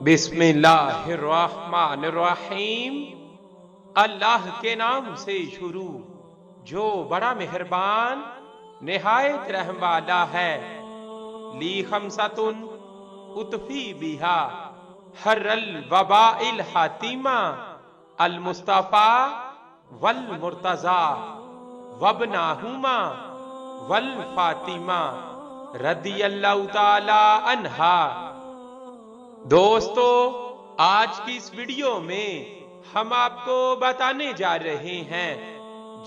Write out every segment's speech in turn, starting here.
بسم اللہ الرحمن الرحیم۔ اللہ کے نام سے شروع جو بڑا مہربان نہایت رحم والا ہے۔ لی خمسۃ اطفی بہا حر الوباء الحاتمہ المصطفیٰ والمرتضیٰ وابناہما والفاطمہ رضی اللہ تعالی عنہا۔ دوستو، آج کی اس ویڈیو میں ہم آپ کو بتانے جا رہے ہیں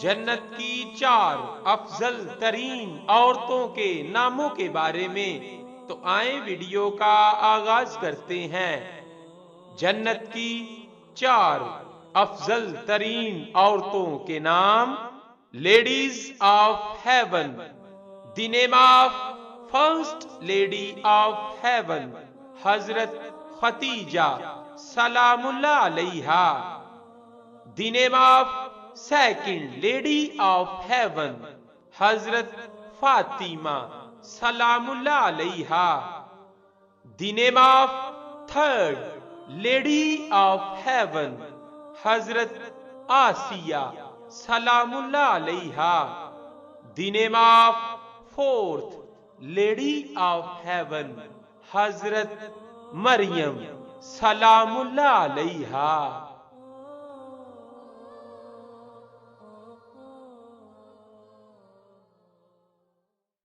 جنت کی 4 افضل ترین عورتوں کے ناموں کے بارے میں۔ تو آئیں ویڈیو کا آغاز کرتے ہیں۔ جنت کی 4 افضل ترین عورتوں کے نام۔ Ladies of heaven. The name of first lady of heaven حضرت ختیجہ سلام اللہ علیہا۔ The name of second lady of heaven حضرت فاطمہ سلام اللہ علیہا۔ The name of third lady of heaven حضرت آسیہ سلام اللہ علیہا۔ The name of fourth lady of heaven حضرت مریم سلام اللہ علیہا۔